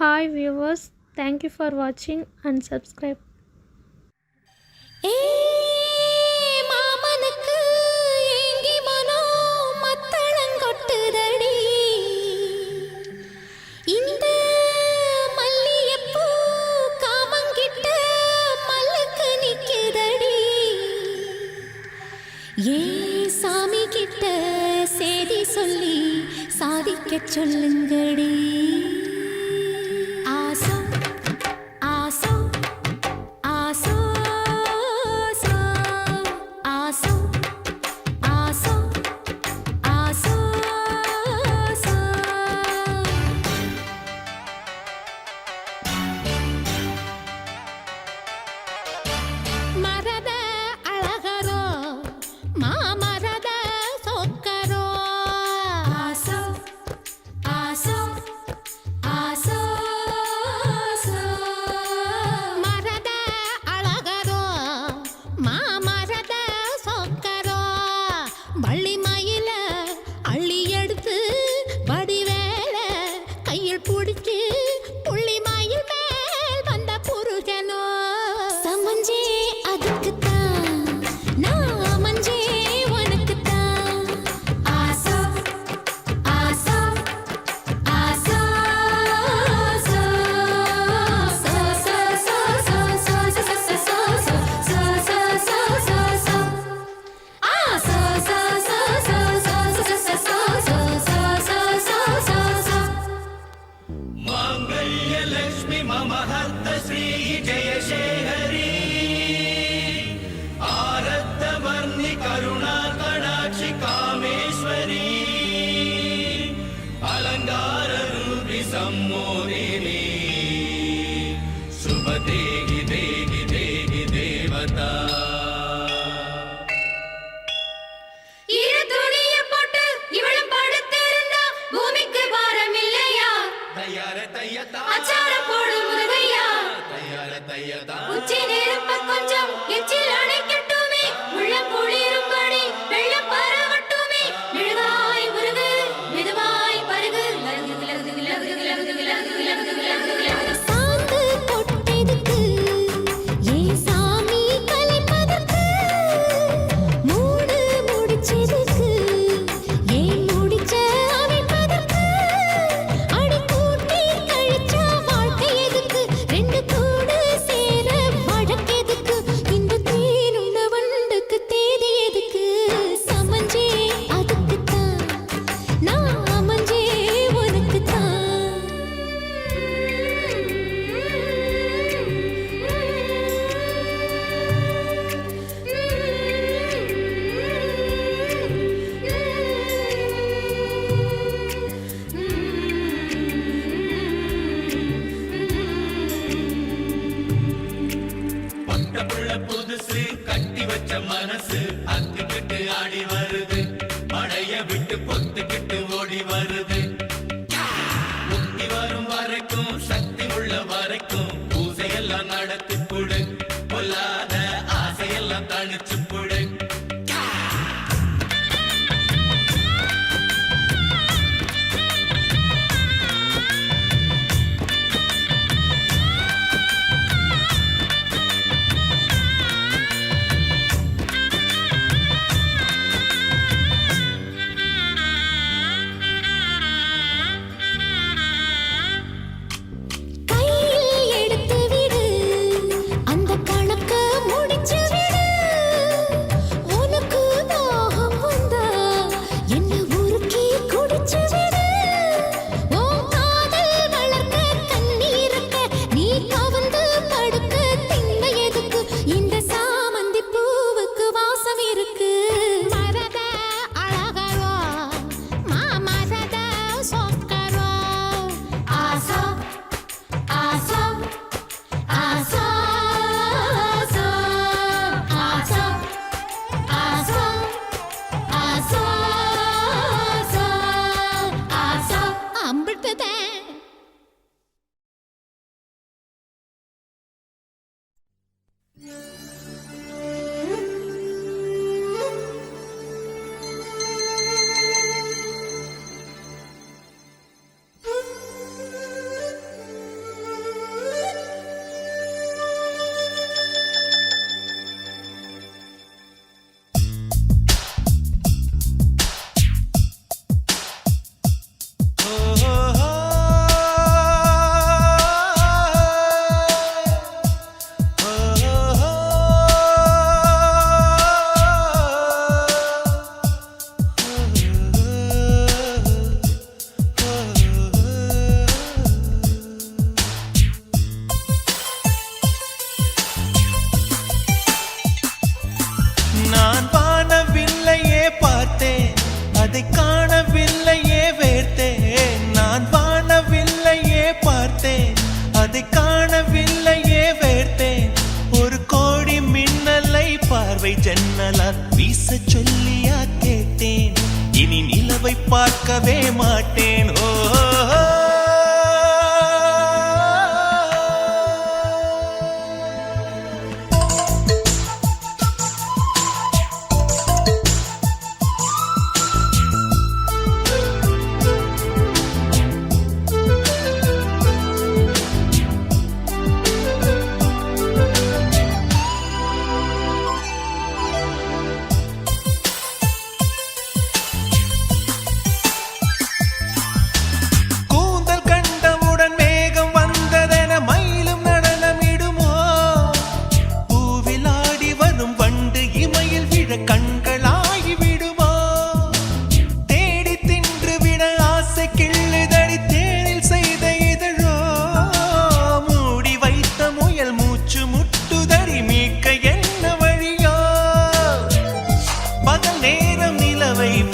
Hi viewers, thank you for watching and subscribe. ஏ மாமனுக்கு ஏங்கி மனோ மத்தளங்கொட்டுதடி இந்த மல்லியப்பூ காமங்கிட்ட மல்லுக்கு நிக்குதடி ஏ சாமி கிட்ட சேதி சொல்லி சாதிக்க சொல்லுங்கடி ஆசோ ஆசோ ஆசோ ஆசோ ஆசோ ஆசோ மரத அழகரோ மாமரத சொக்கரோ ஆசோ ஆசோ ஆசோ மரத அழகரோ மாமரத சொக்கரோ வள்ளி மயில அள்ளி எடுத்து வடிவேல கையில் பிடிச்சு புள்ளி மயில் மேல் வந்த புருஷனோ சமஞ்சே அதுக்குத்தான் நான் மஞ்சே உனக்குத்தான் ஆசோ ஆசோ ஆசோ माङ्गल्यलक्ष्मि मम हर्त श्री जयशेखरी आरद्धवर्णि करुणा कडाक्षि कामेश्वरी अलङ्काररूपि सम्मोहिनी शुभ देहि देहि देहि देवता இரு துணிய போட்டு இவளும் படுத்திருந்தா பூமிக்கு பாரம் இல்லையா तय्यार तय्यता அச்சார போடு முருகையா तय्यार तय्यता உச்சி நெருப்ப கொஞ்சம் எச்சில் அணைக்கட்டுமே உள்ள குளிரும்படி வெள்ளம் பரவட்டுமே மெழுகாய் முருகு மெதுவாய் பருகு லகுது லகுது லகுது லகுது லகுது லகுது லகுது லகுது சாந்து கொட்டெதுக்கு ஏ சாமி கலைப்பதற்கு மூடு முடிச்சதுக்கு ஏன் முடிச்ச அமைப்பதற்கு அடி கூட்டி கழிச்சா வாழ்க்கை எதுக்கு ரெண்டு கூடு சேர வழக்கெதுக்கு இந்த தேனுண்ட வண்டுக்கு தேதி எதுக்கு சமஞ்சே அதுக்குத்தான் நான் அமைஞ்சே பட்ட புள்ள புதுசு கட்டி வச்ச மனசு அத்துக்கிட்டு ஆடி வருது மழைய விட்டு பொத்துக்கிட்டு ஓடி வருது முக்தி வரும் வரைக்கும் சக்தி உள்ள வரைக்கும் பூசையெல்லாம் நடத்தி புடு பொல்லாத ஆசையெல்லாம் தணிச்சு புடு பார்க்கவே மாட்டேன். ஓ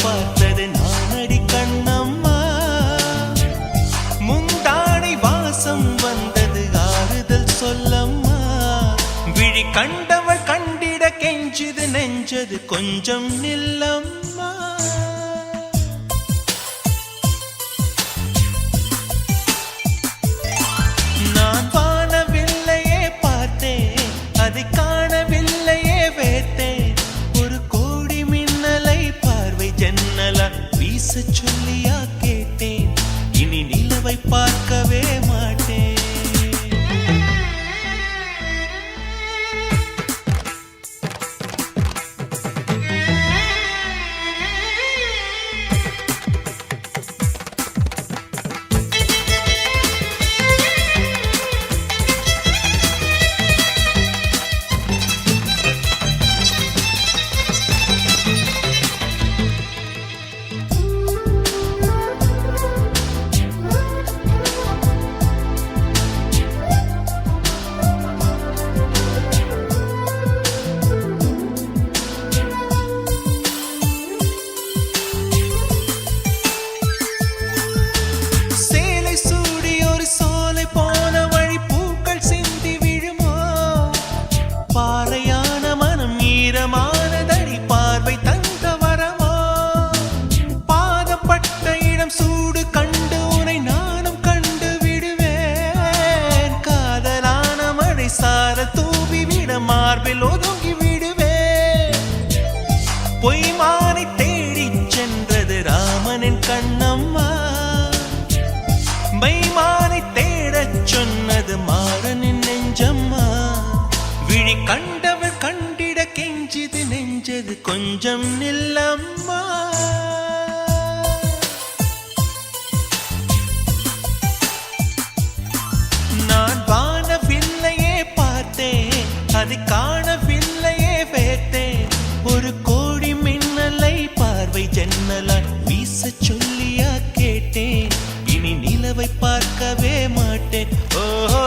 பார்த்தது நானடி கண்ணம்மா, முந்தானை வாசம் வந்தது ஆறுதல் சொல்லம்மா. விழி கண்டவள் கண்டிட கெஞ்சுது நெஞ்சது கொஞ்சம் நில்லம்மா. நான் வானவில்லையே பார்த்தேன், அதை காணவில்லையே வேத்தேன். ஜன்னல வீச சொல்லியா கேட்டேன், இனி நிலவை பார்க்கவே மாட்டேன். சூடு கண்டு உனை நானும் கண்டு விடுவேன். காதலான மழை சார தூவி விட மார்பில் ஒதுங்கி விடுவேன். பொய்மானை தேடிச் சென்றது ராமனின் கண்ணம்மா, மைமானை தேடச் சொன்னது மாறனின் நெஞ்சம்மா. விழி கண்டவள் கண்டிட கெஞ்சிது நெஞ்சது கொஞ்சம் நில்லம்மா. அதை காணவில்லையே வேட்டேன். ஒரு கோடி மின்னலை பார்வை ஜன்னலால் வீச சொல்லியா கேட்டேன், இனி நிலவை பார்க்கவே மாட்டேன். ஓஹோ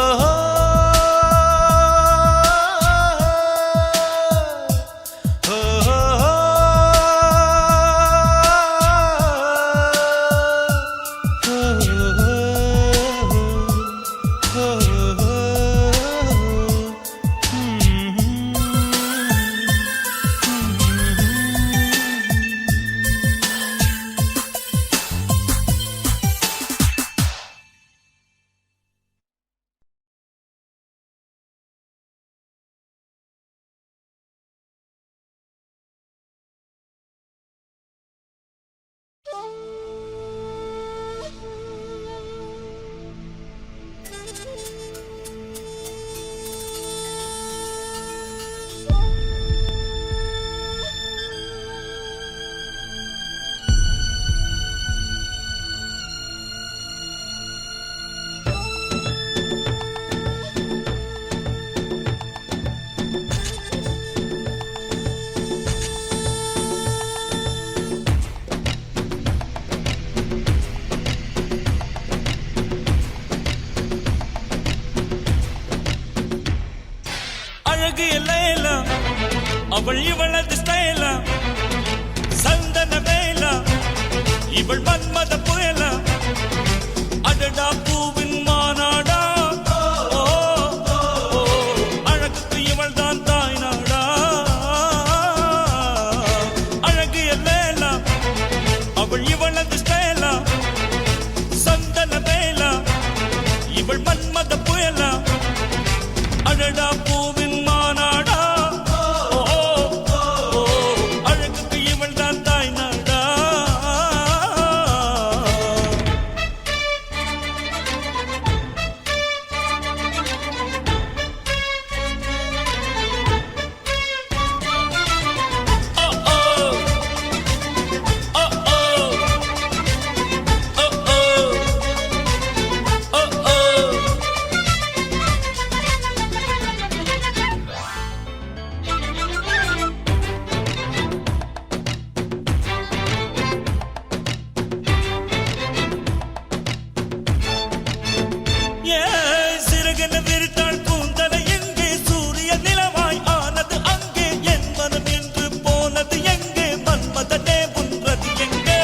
அவள் இவளது ஸ்டைலா, சந்தன வேலா, இவள் மன்மத புயலா, அடடா பூவின் மாநாடா. அழகுக்கு இவள் தான் தாய் நாடா. அழகு எல்லேலா, அவள் இவளது ஸ்டைலா, இவள் மன்மத புயலா அடடா பூவின் மாநாடா ஓ, ஓ, ஓ, அழகுக்கு இவள் தான் தாய் நாடா சிறகன விரித்தாள் கூந்தலை எங்கே சூரிய நிலவாய் ஆனது அங்கே என் மனம் என்று போனது எங்கே மன்மதனே உன்றது எங்கே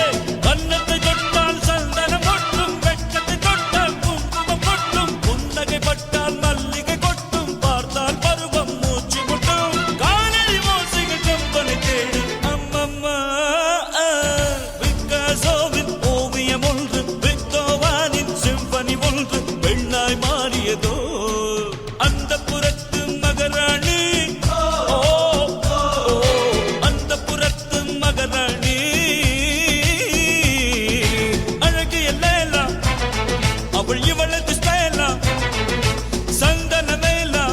கன்னத்தை தொட்டால் சந்தனம் ஒட்டும் வெட்கத்தை தொட்டால் குங்குமம் கொட்டும் புன்னகை பட்டால் மல்லிகை கொட்டும் பார்த்தால் பருவம் மூச்சு முட்டும் காணலி மோசைகள் கம்பனை தேடு அம்மம்மா பிக்காசோவின் ஓவியம் ஒன்று வித்தோவானின் சிம்பனி ஒன்று பெண்ணாய் மாறியதோ அந்த புறத்து மகராணி ஓ, ஓ, அந்த புறத்து மகராணி அழகிய லேலா அவள் இவளது ஸ்டைலா சந்தன மேலா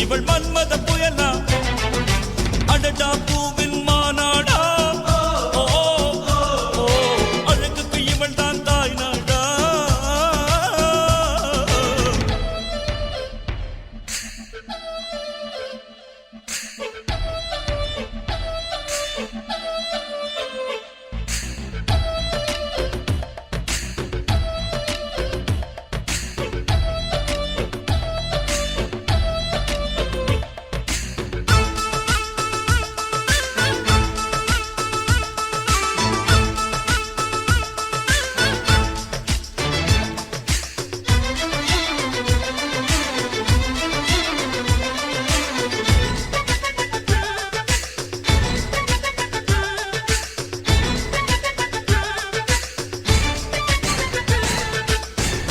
இவள் மன்மத புயலா அடடா பூவின் மாநாடா ஓ, ஓ, அழகுக்கு இவள் தான் தாய் நாடா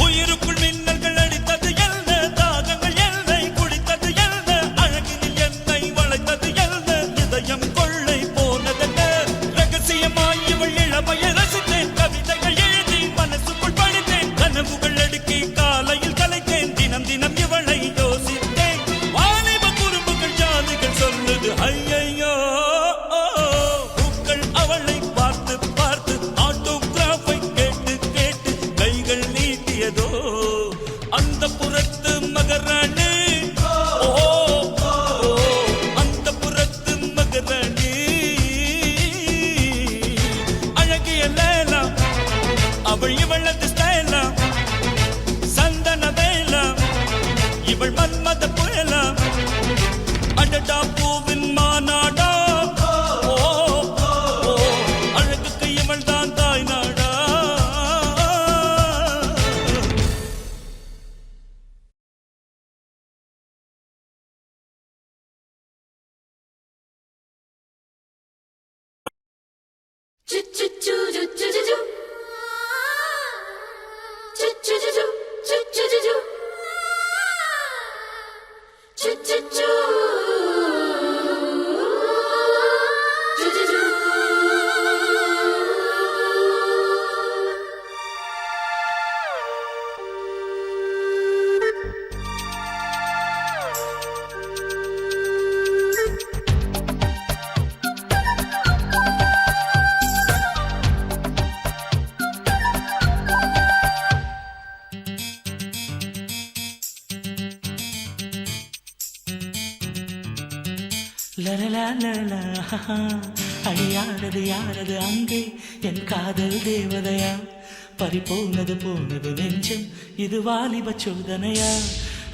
உயிருக்குள் மின்னல்கள் அடித்தது என்ன தாகங்கள் என்னை குடித்தது என்ன அழகினில் என்னை வளைத்தது என்ன இதயம் கொள்ளை போனதென்ன ரகசியமாய் இவள் இளமையை ரசித்தேன் கவிதைகள் எழுதி மனசுக்குள் படித்தேன் கனவுகள் அடுக்கி காலையில் கலைத்தேன் தினம் தினம் இவளை யோசித்தேன் வாலிப குறும்புகள் ஜாதிகள் சொல்லுது ஐயையோ பூக்கள் அவளை பார்த்து பார்த்து ஆட்டோகிராஃபை கேட்டு கேட்டு கைகள் நீட்டியதோ அந்த புறத்து மகராணி ஓ, ஓ, அந்த புறத்து மகராணி அழகிய லேலா அவள் இவளது ஸ்டைலா சந்தன வேலா இவள் மன்மத புயலா அடடா பூவின் மாநாடா ஓ, ஓ, அழகுக்கு இவள் தான் தாய் நாடா அழியானது யாரது அங்கே என் காதல் தேவதையா பறிபோனது போனது நெஞ்சம் இது வாலிப சோதனையா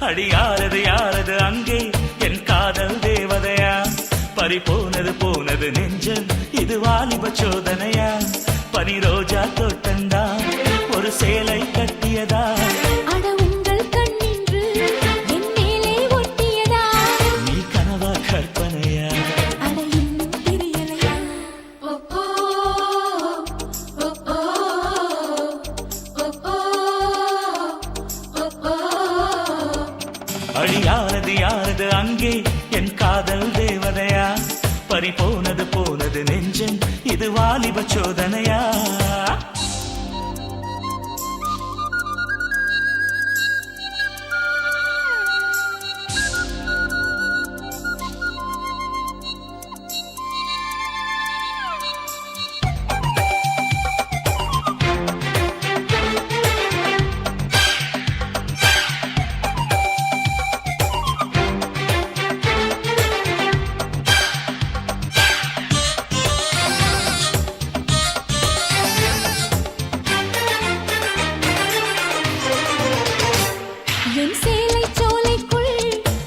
அடியாரது யாரது அங்கே என் காதல் தேவதையா பறிபோனது போனது நெஞ்சம் இது வாலிப சோதனையா பனி ரோஜா தோட்டந்தா ஒரு சேலை கட்டியதா நீ கனவா கற்பனையா அழியானது யாரது அங்கே என் காதல் தேவதையா பறி போனது போனது நெஞ்சம் இது வாலிப சோதனையா என் சேலை சோலைக்குள்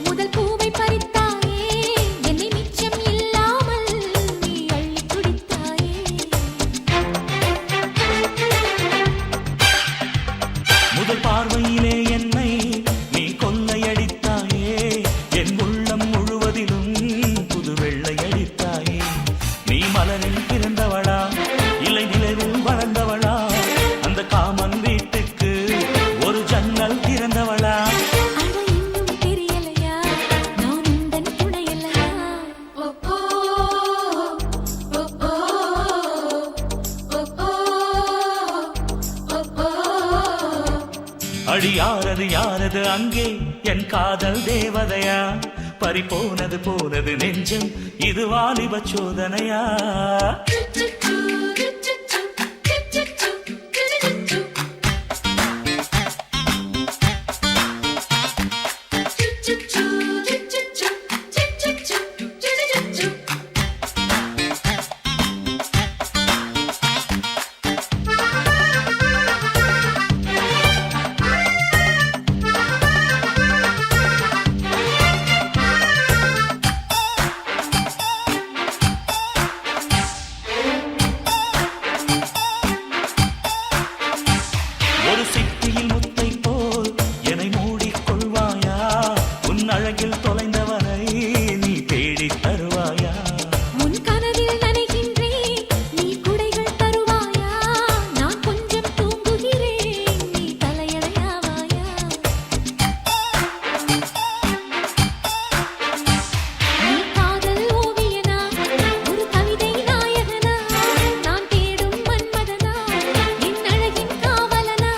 முதல் பூவை பறித்தாயே என்னை மிச்சம் இல்லாமல் நீ அள்ளி குடித்தாயே முதல் பார்வையிலே என்னை நீ கொள்ளையடித்தாயே என் உள்ளம் முழுவதிலும் புது வெள்ளையடித்தாயே நீ மலரில் பிறந்தவளா இல்லை நிலவில் வளர்ந்தவளா அந்த காமன் வீட்டுக்கு ஒரு ஜன்னல் திறந்தவளா அட இன்னும் தெரியலையா நான் உந்தன் துணையல்லையா ஓ ஓ ஓ ஓ ஓ ஓ அடி யாரது யாரது அங்கே என் காதல் தேவதையா பறி போனது போனது நெஞ்சம் இது வாலிப சோதனையா ஒரு சிட்டியில் முத்தை போல் என்னை மூடிக்கொள்வாயா உன் அழகில் தொலைந்தவனை நீ தேடி தருவாயா உன் கனவில் நனைகின்றேன் நீ குடைகள் தருவாயா நான் கொஞ்சம் தூங்குகிறேன் நீ தலையணையாவாயா நீ காதல் ஓவியனா ஒரு கவிதை நாயகனா நான் தேடும் மன்மதனா என் அழகின் காவலனா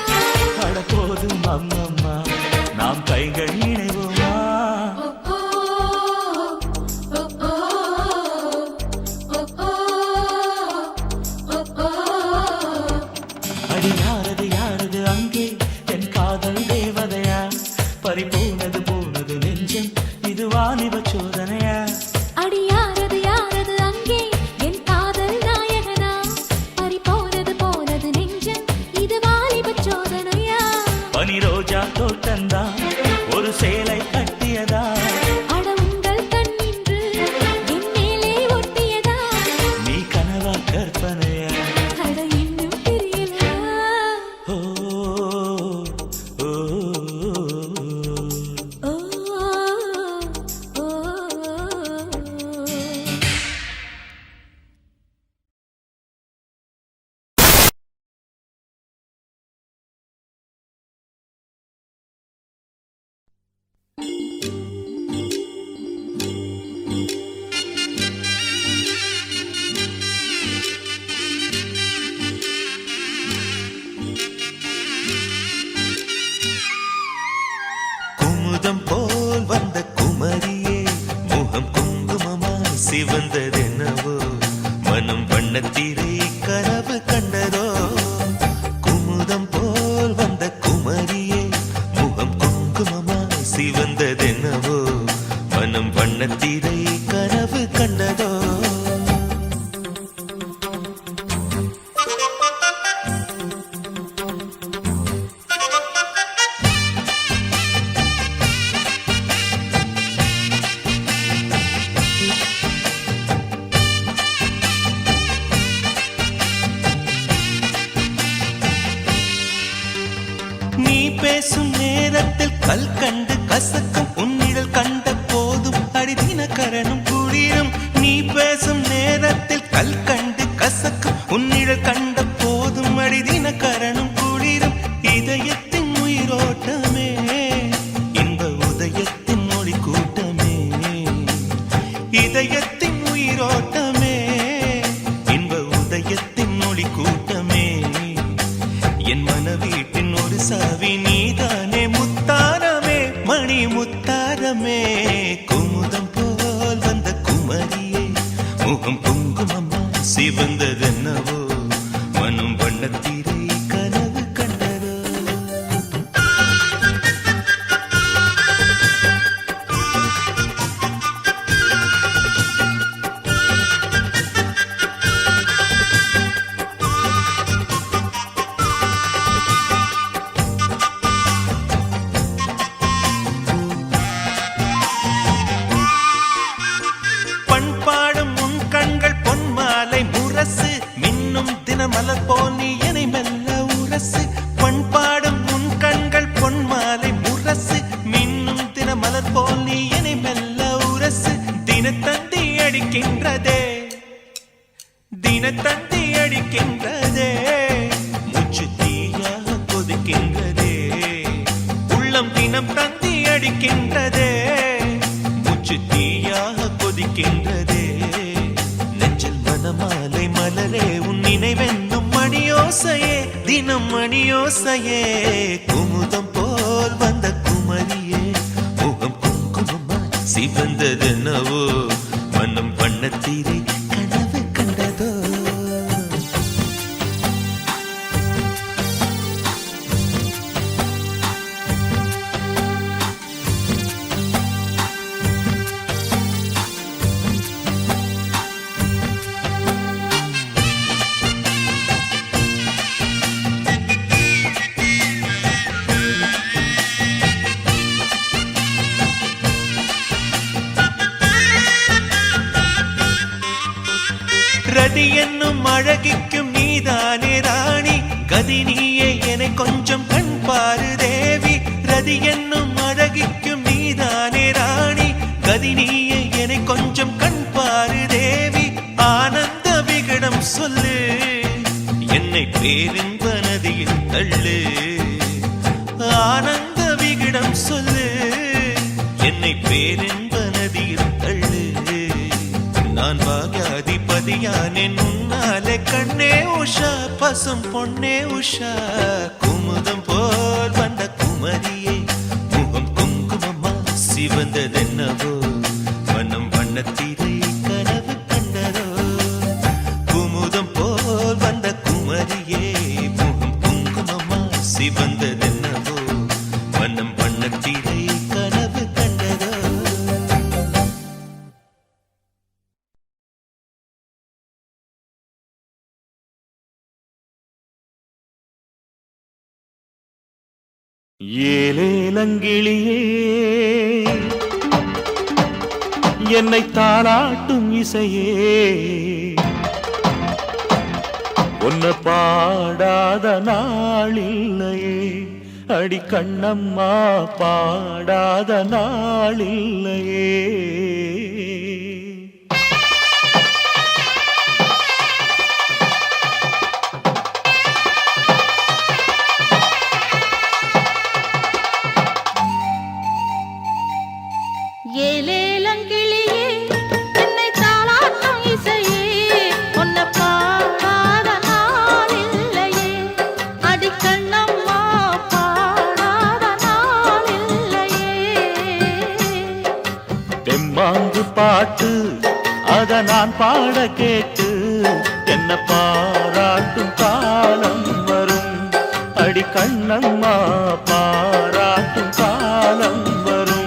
அட போதும் அம்மம்மா நாம் கைகள் இணைவோமா ஓ ஓ ஓ ஓ ஓ அடி யாரது யாரது அங்கே என் காதல் தேவதையா பறி போனது போனது நெஞ்சம் இது வாலிப சோதனையா அடி யாரது யாரது அங்கே என் காதல் நாயகனா பறி போனது போனது நெஞ்சம் இது வாலிபச் சோதனையா பனி ரோஜா தோட்டந்தா ஒரு சேலை கட்டியதா அட உங்கள் கண்ணின்று என் மேலே ஒட்டியதா நீ கனவா கற்பனையா அட இன்னும் தெரியலையா ஓ ஓ, ஓ. ஓ ஓ குமுதம் போல் வந்த குமரியே முகம் குங்குமமாய் சிவந்ததென்னவோ மனம் வண்ணத்திரை கனவு கண்டதோ குமுதம் போல் வந்த குமரியே முகம் குங்குமமாய் சிவந்ததென்னவோ மனம் வண்ணத்திரை கனவு கண்டதோ நீ பேசும் நேரத்தில் கல் கண்டு கசக்கும் உன்னிடல் கண்ட போதும் அடிதினகரனும் குளிரும் நீ பேசும் நேரத்தில் கல் கண்டு கசக்கும் உன்னிடல் கண்ட போதும் அடிதினகரனும் குளிரும் இதயத்தின் உயிரோட்டமே இன்ப உதயத்தில் என் மனவீட்டின் ஒரு சாவி நீதானே முத்தாரமே மணி முத்தாரமே குமுதம் போல் வந்த குமரியே முகம் குங்குமம்மா சிவந்ததென்னவோ மனம் வண்ணத்தீரை கனவு கண்டதோ பண்பாடும் உன் கண்கள் பொன்மாலை முரசு மின்னும் தினமலர் போல் நீ என்னை மெல்ல உரசு பண்பாடும் உன் கண்கள் பொன்மாலை முரசு மின்னும் தினமலர் போல் நீ என்னை மெல்ல உரசு தினத்தந்தி அடிக்கின்றதே தினத்தந்தி அடிக்கின்றதே மூச்சு தீயாக கொதிக்கின்றதே உள்ளம் தினம் தந்தி அடிக்கின்றதே மூச்சு தீயாக கொதிக்கின்றதே நெஞ்சில் மனமாலை மலரே உன் நினைவென்னும் மணியோசையே தினம் மணியோசையே குமுதம் போல் வந்த குமரியே முகம் குங்குமமா சிவந்ததென்னவோ மனம் வண்ணத்தீரை கனவு கண்டதோ ரதி என்னும் அழகிக்கும் நீதானே ராணி கதி நீயே என கொஞ்சம் கண் பாரு தேவி ரதி என்னும் அழகிக்கும் நீதானே ராணி கதி நீயே என கொஞ்சம் கண் பாரு தேவி ஆனந்த விகடம் சொல்லு என்னை பேரின்ப நதியில் தள்ளு ஆனந்த விகடம் சொல்லு என்னை பேரின்ப நதியில் தள்ளு நான் பாக்யாதிபதியானே உன்னாலே கண்ணே உஷா பசும் பொன்னே உஷா குமுதம் போல் வந்த குமரியே முகம் குங்குமமா சிவந்ததென்னவோ மனம் வண்ணத்தீரை கனவு கண்டதோ குமுதம் போல் வந்த குமரியே முகம் குங்குமமா சிவந்ததென்னவோ மனம் வண்ணத்தீரை கனவு கண்டதோ ஏலேலங்கிளியே என்னை தாளாட்டும் இசையே உன்னை பாடாத நாளில்லையே அடி கண்ணம்மா பாடாத நாளில்லையே ஏலேலங்கிளியே என்னை தாளாட்டும் இசையே உன்னை பாடாத நாளில்லையே அடிக்கண்ணம்மா பாடாத நாளில்லையே தெம்மாங்கு பாட்டு அத நான் பாட கேட்டு என்ன பாராட்டும் காலம் வரும் அடி கண்ணம்மா பாராட்டும் காலம் வரும்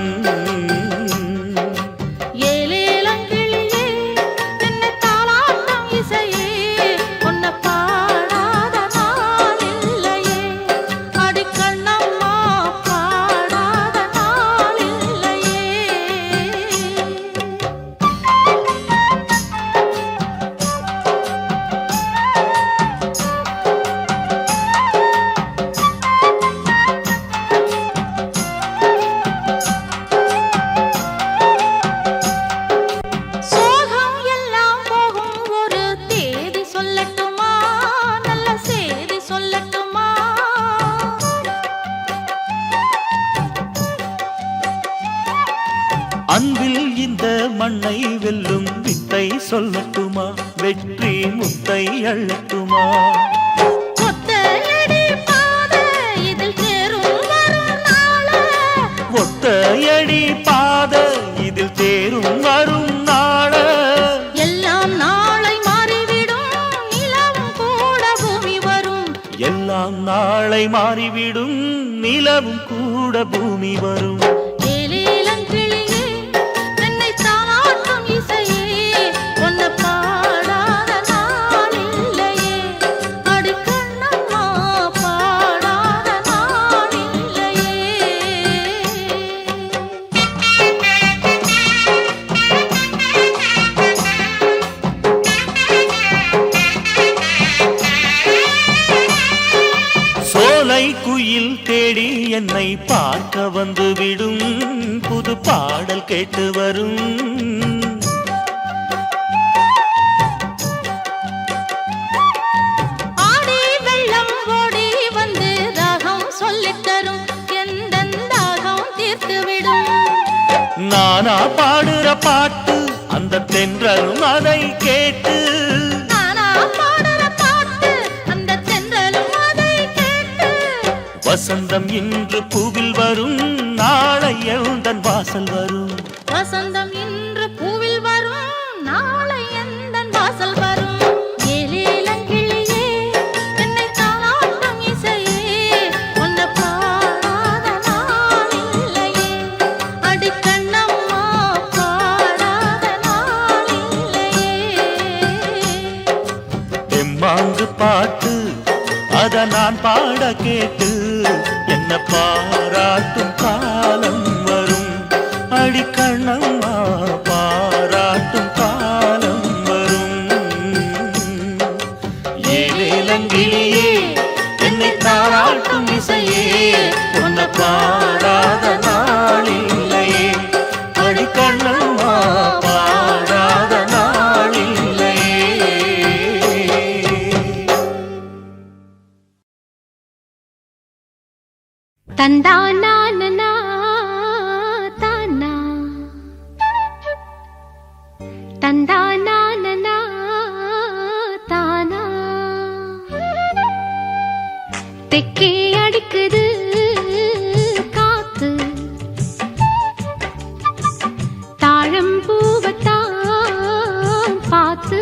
ஏலேலங்கிளியே என்னை தாளாட்டும் இசையே உன்னை பாடாத நாளில்லையே அடிக்கண்ணம்மா பாடாத நாளில்லையே சோகம் எல்லாம் போகும் ஒரு தேதி சொல்லட்டுமா நல்ல செய்தி சொல்லட்டுமா அன்பில் இந்த மண்ணை வெல்லும் வித்தை சொல்லட்டுமா வெற்றி முத்தை அள்ளட்டுமா கொத்தையடி நாளை மாறிவிடும் நிலவும் கூட பூமி வரும் ஏலேலங்கிளியே என்னை தாளாட்டும் இசையே உன்னை பாடாத நாள் இல்லையே அடி கண்ணம்மா பாடாத நாள் இல்லையே சோலை குயில் தேடி என்னை பார்க்க வந்து விடும் புது பாடல் கேட்டு வரும் ஆடி வெள்ளம் ஓடி வந்து தாகம் சொல்லித் தரும் எந்தன் தாகம் தீர்த்துவிடும் நானா பாடுற பாட்டு அந்த தென்றலும் அதை கேட்டு நானா பாடுற பாட்டு அந்த தென்றலும் அதை கேட்டு வசந்தம் இன்று பூவில் வரும் நாளை எழுந்தன் வாசல் வரும் வசந்தம் இன்று பூவில் வரும் நாளை எந்தன் வாசல் வரும் ஏலேலங்கிளியே என்னை தாளாட்டும் இசையே உன்னை பாடாத நாள் இல்லையே அடி கண்ணம்மா பாடாத நாள் இல்லையே எம்மாங்கு பாட்டு அத நான் பாட கேட்டு என்ன பாராட்டும் காலம் வரும் அடி கண்ணம்மா பாராட்டும் காலம் வரும் ஏலேலங்கிளியே என்னை தாராட்டும் இசையே உன்னை பாடாத நாளில்லையே அடி கண்ணம்மா பாடாத நாளில்லையே தந்தானா தானா தந்தானா தானா தெக்கே அடிக்குது காத்து தாழம்பூவத்தான் பார்த்து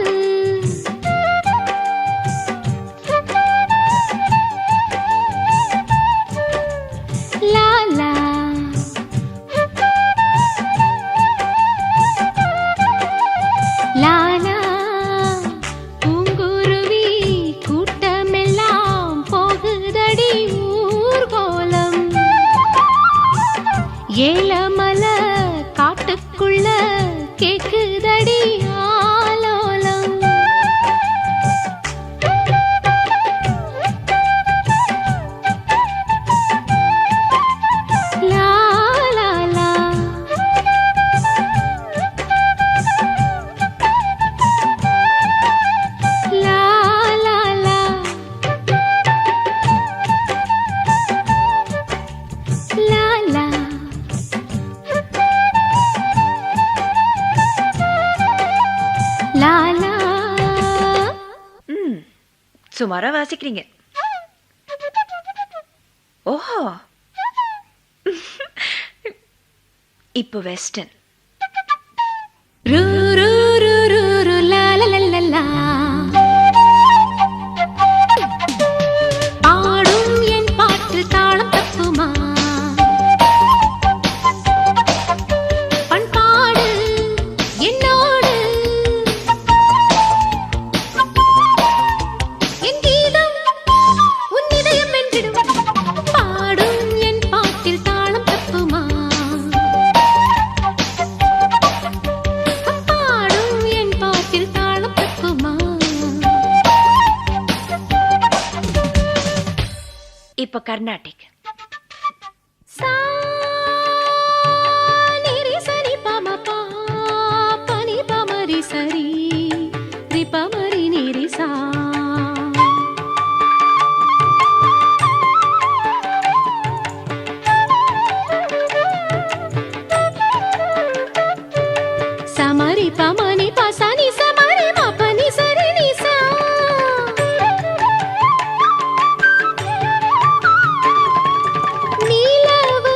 லாலா லாலா பூங்குருவி கூட்டமெல்லாம் போகுதடி ஊர்கோலம் ஏலமல காட்டுக்குள்ள கேக்குதடி ஆலோலம் லா லா லா லா லா லா லா லா லா லா சுமாரா வாசிக்கிறீங்க. ஓஹோ, இப்போ வெஸ்டர்ன். ரு ரு ரு ரு ரு லா லா லா லா லா பாடும் என் பாட்டு தாளம் தப்புமா பண்பாடு என்னோடு என் கீதம் உன் இதயம் என்றிடும் பாடும் என் பாட்டில் தாளம் தப்புமா பாடும் என் பாட்டில் தாளம் தப்புமா இப்போ கர்நாடிக். சா நிரி சரி பம பா பனி பமரி சரி ரி பமரி நிரி சா సమరి పమని పసని సమరి మపని సరి నిసా నీలవు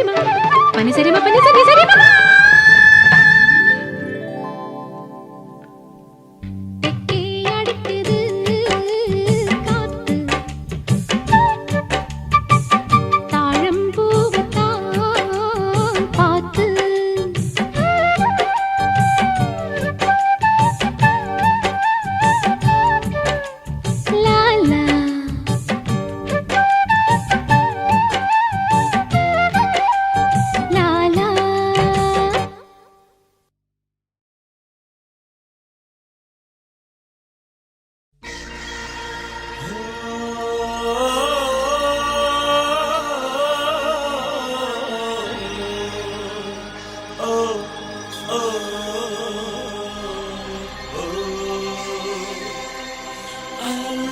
சரிமா பனி சரிமா பனி சரி சரிமா தெக்கே அடிக்குது காத்து தாழம்பூவத்தான் பார்த்து Lala Lala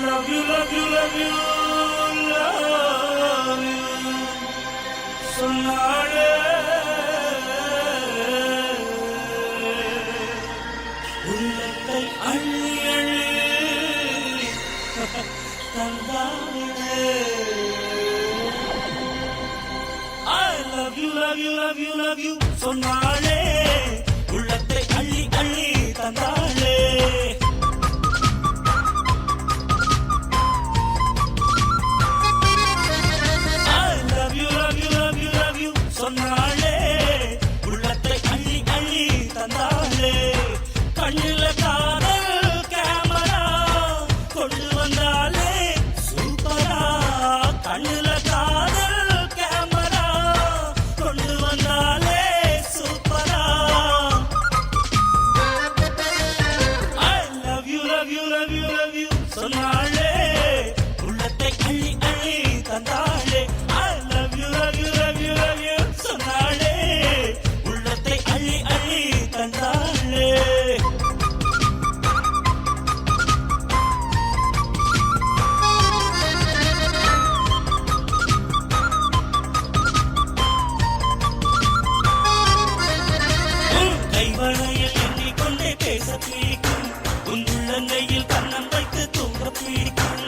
Love you, love you, love you, love you. சொன்னாளே உள்ளத்தை அள்ளி அள்ளி தந்தாளே. I love you, love you, love you, love you. சொன்னாளே உள்ளத்தை அள்ளி அள்ளி தந்தாளே. I love you, love you, love you, love you. சொன்னாளே உள்ளத்தை அள்ளி அள்ளி தந்தாளே. கண்ணில காதல் கேமரா கொண்டு வந்தாலே சூப்பரா. கண்ணில காதல் கேமரா கொண்டு வந்தாலே சூப்பரா. I love you, love you, love you, love you. சொன்னாளே உள்ளத்தை அள்ளி அள்ளி தந்தாளே. I love you, love you, love you, love you. சொன்னாளே உள்ளத்தை அள்ளி அள்ளி தந்தாளே. கைவளையில் எண்ணிக்கொண்டே பேச பிடிக்கும். உன் உள்ளங்கையில் கண்ணம் வைத்து தூங்க பிடிக்கும்.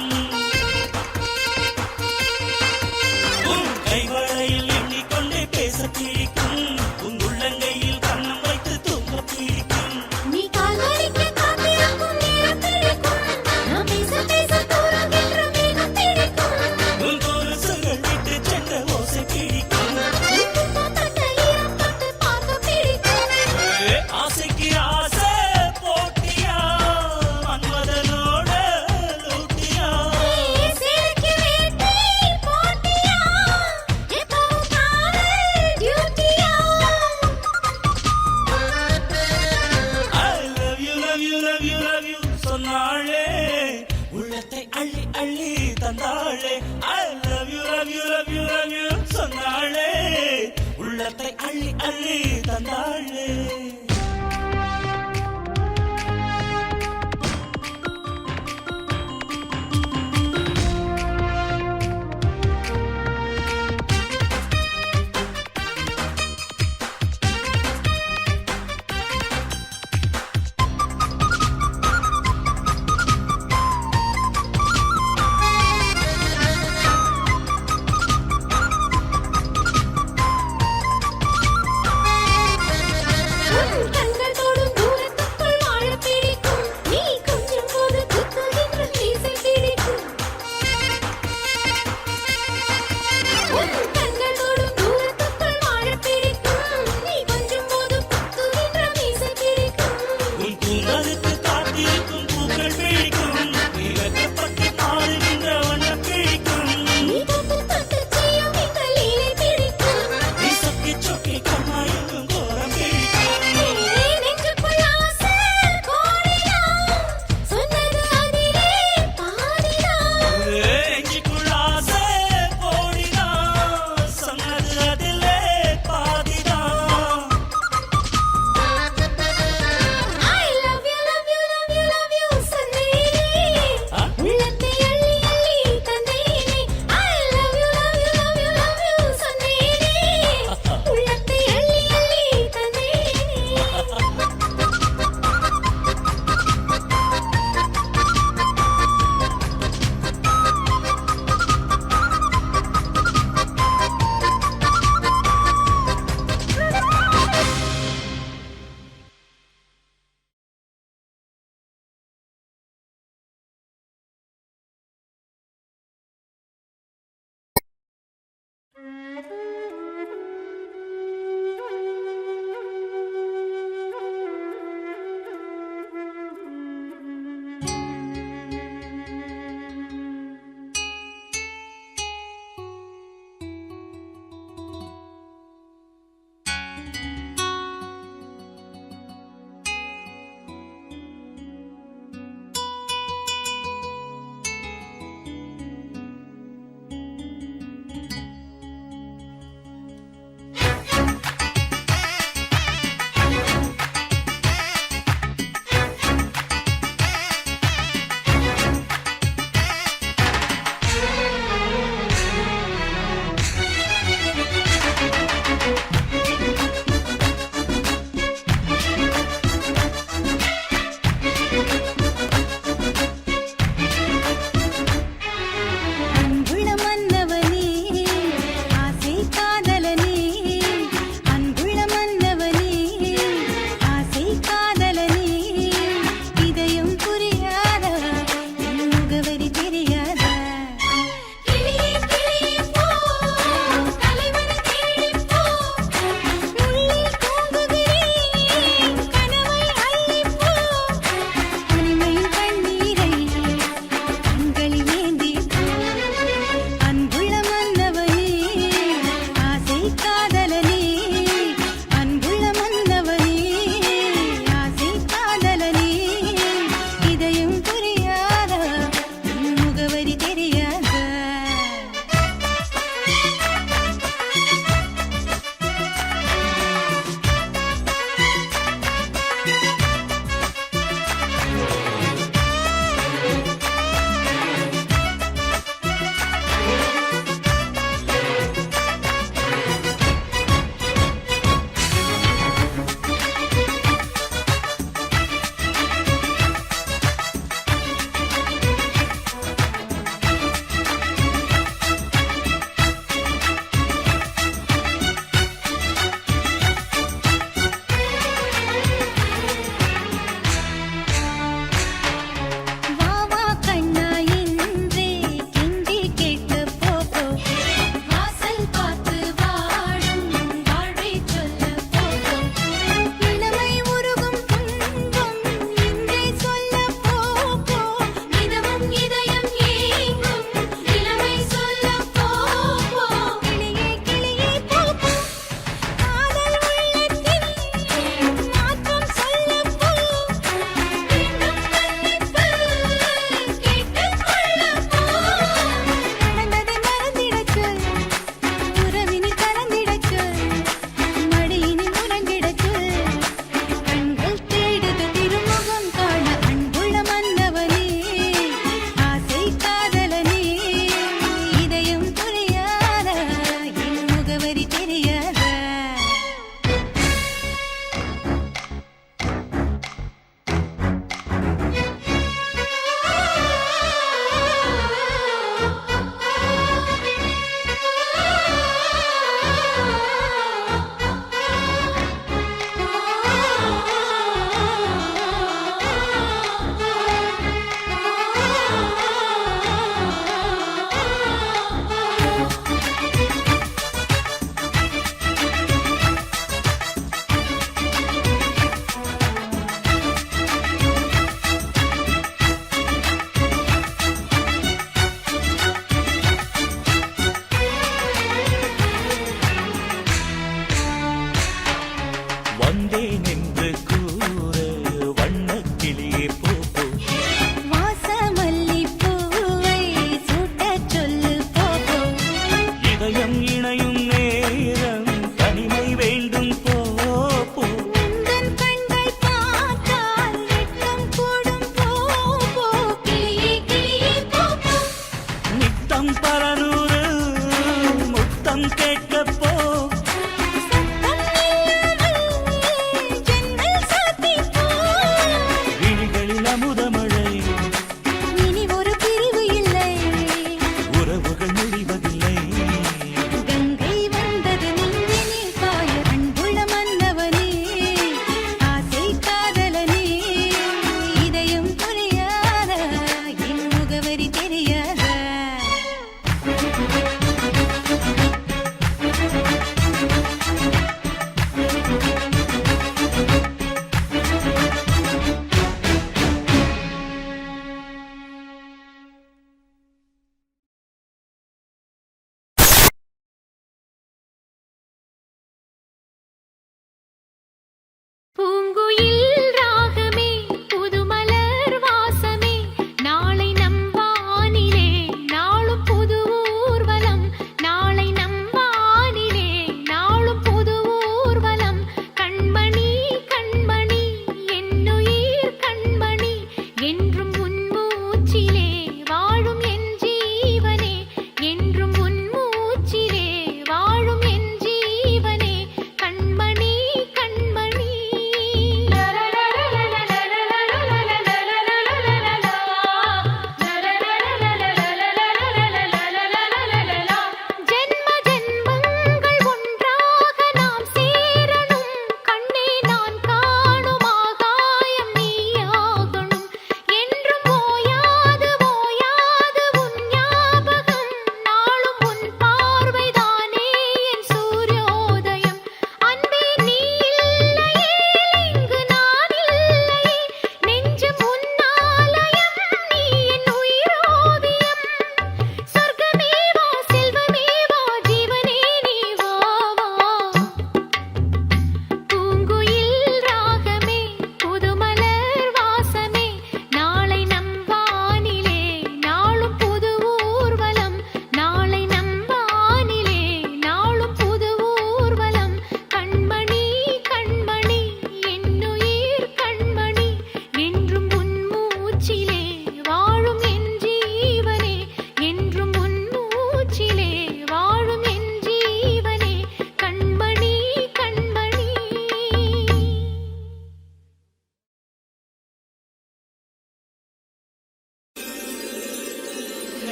உன் கைவளையில் எண்ணிக்கொண்டே பேச பிடிக்கும். உன் உள்ளங்கையில் கண்ணம் வைத்து தூங்க பிடிக்கும். நீ கால்வலிக்க காத்திருக்கும் நேரம் பிடிக்கும். நான் பேச பேச தூரங்கின்ற மேகம் பிடிக்கும். உன் கொலுசுகள் விட்டு சென்ற ஓசை பிடிக்கும். தொட்ட ஈரம் தொட்டு பார்க்க பிடிக்கும். ஆசைக்கு ஆசை போட்டியா மன்மதனோட லூட்டியா. சேருக்கு வேட்டி போட்டியா எப்பவும் காதல் டியூட்டியா. I love you, love you, love you, love you. சொன்னாளே உள்ளத்தை அள்ளி அள்ளி தந்தாளே. I love you, love you, love you, love you. சொன்னாளே உள்ளத்தை அள்ளி அள்ளி தந்தாளே.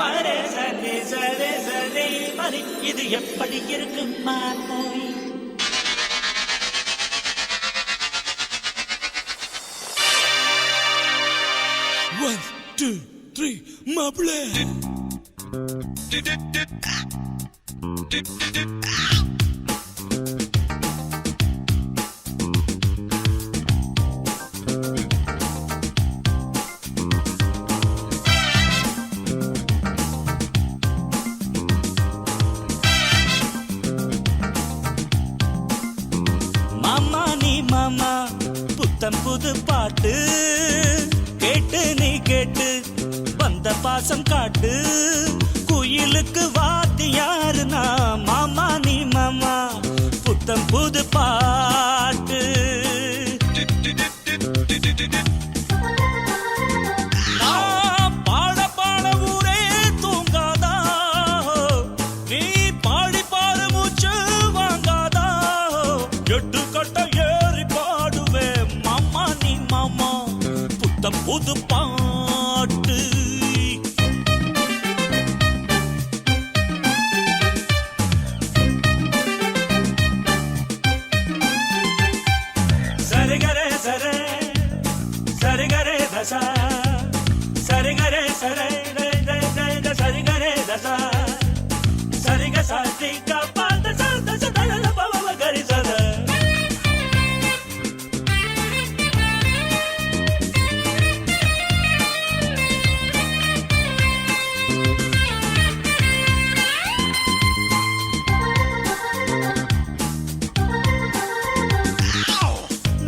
மரே சரி சரி சரி மரி இது எப்படி இருக்கு மாமோய் One, two, three, மாப்பிள மாமா நீ மாமா புத்தம் புது பாட்டு கேட்டு நீ கேட்டு வந்த பாசம் காட்டு குயிலுக்கு வாத்தியாருனா மாமா நீ மாமா புத்தம் புது பாட்டு பாட பாட ஊரே தூங்காதா நீ பாடி பாடு மூச்சு வாங்காதா எட்டு கட்ட ஏறி பாடுவே மாமா நீ மாமா புத்தம் புது பாட்டு சரிகரே சரே சரிகரே தசா சரிகரே சரே சரிகரே தசா சரிக சாத்தி காப்பாத்த சாத்த சதல பவ கரி சத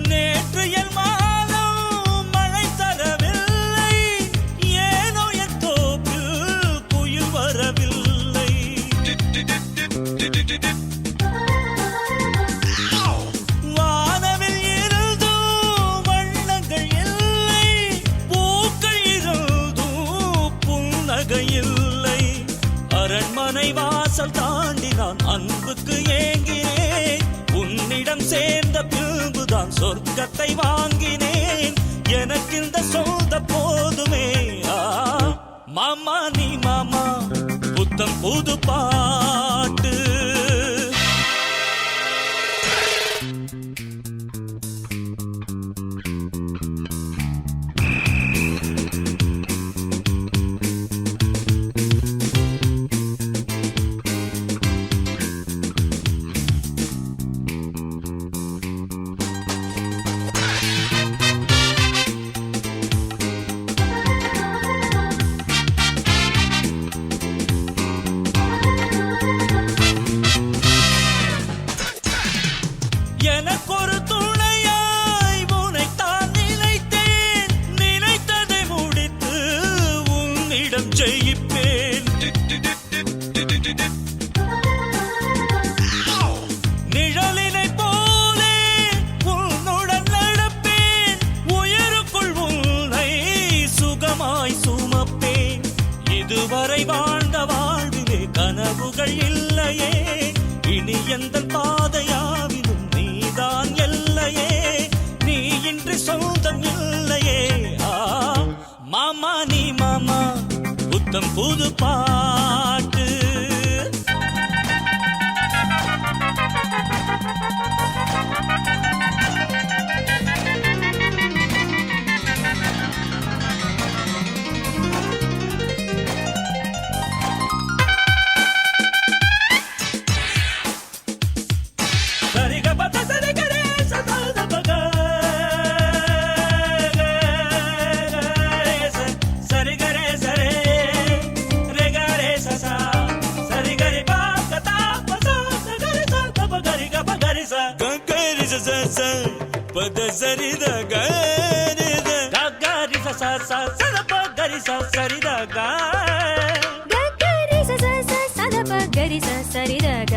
நேற்று என் மாதம் மழை தரவில்லை ஏனோ என் தோப்பில் குயில் வரவில்லை வானவில் இருந்தும் வண்ணங்கள் இல்லை பூக்கள் இருந்தும் புன்னகை இல்லை அரண்மனை வாசல் தாண்டி நான் அன்புக்கு ஏங்கினேன் உன்னிடம் சேர்ந்த பின்புதான் சொர்க்கத்தை வாங்கினேன் எனக்கு இந்த சொந்த போதுமே மாமா நீ மாமா புத்தம் புது பாட்டு எனக்கொரு துணையாய் உனைத்தான் நினைத்தேன் நினைத்ததை முடித்து உன்னிடம் ஜெயிப்பேன் நிழலினை போலே உன்னுடன் நடப்பேன் உயருக்குள் உன்னை சுகமாய் சுமப்பேன் இதுவரை வாழ்ந்த வாழ்விலே கனவுகள் இல்லையே இனி எந்த பாதையாவிலும் நீதான் எல்லையே நீ இன்றி சொந்தம் இல்லையே மாமா நீ மாமா புத்தம் புது பாட்டு சரிக பத சரிகரே சதல பக சரிகரே சரே ரெகரே சசா சரிகரி பாகதா பசா சகரி சத பகரி க பகரி ச கங்கரி ச ச பத சரி த கரி த ககரி ச ச ச சத பகரி ச சரி த க ಗರಿ ಸ ಸ ಸ ಸದ ಪ ಗರಿ ಸ ಸರಿ ದ ಗ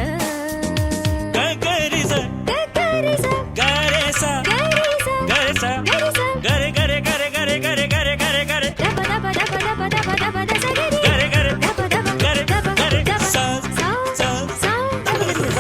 ಗಗರಿ ಸ ಗರಿ ಸ ಗರೆ ಸ ಗರಿ ಸ ಗರೆ ಸ ಗರಿ ಸ ಗರೆ ಗರೆ ಗರೆ ಗರೆ ಗರೆ ಗರೆ ಗರೆ ಗರೆ ದಪ ದಪ ದಪ ದಪ ದಪ ದಪ ದ ಸ ಗರಿ ಗರೆ ಗರೆ ದಪ ದಪ ಗರೆ ದಪ ಗರೆ ದಪ ಸ ಸಾ ಸ ಸಾ ಸ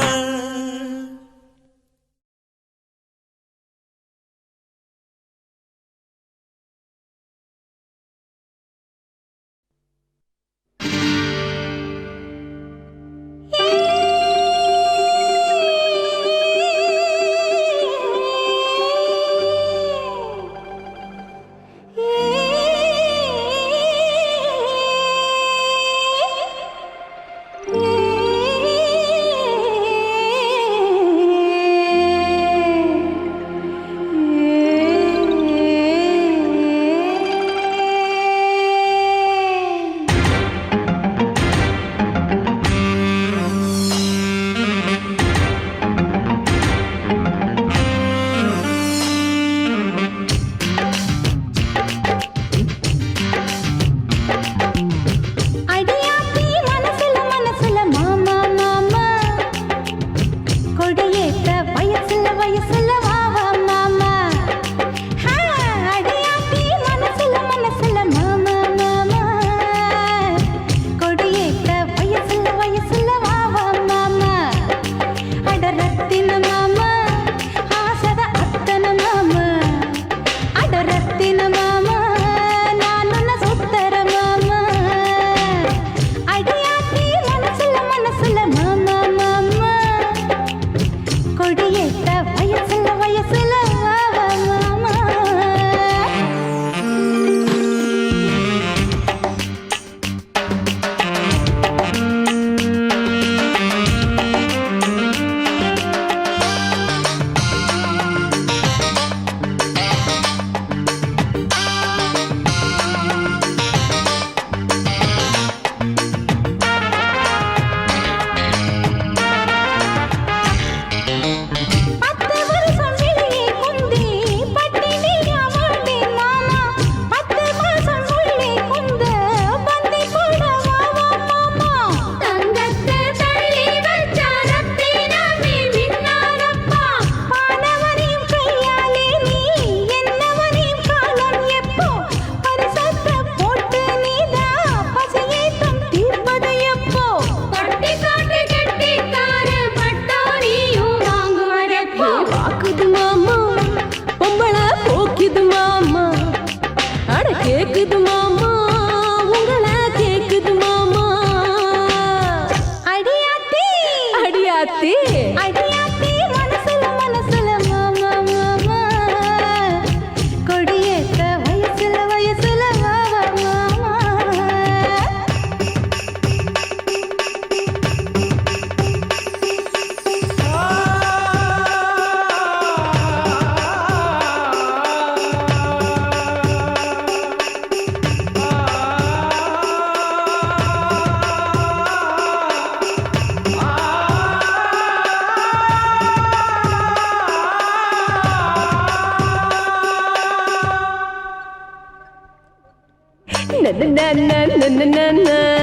கேக்குது மாமா உங்களை கேக்குது மாமா அடியாத்தி அடியாத்தி அடியாத்தி மனசுல மனசுல மாமா மாமா கொடியேத்த வயசுல வயசுல மாமா மாமா na na na na na na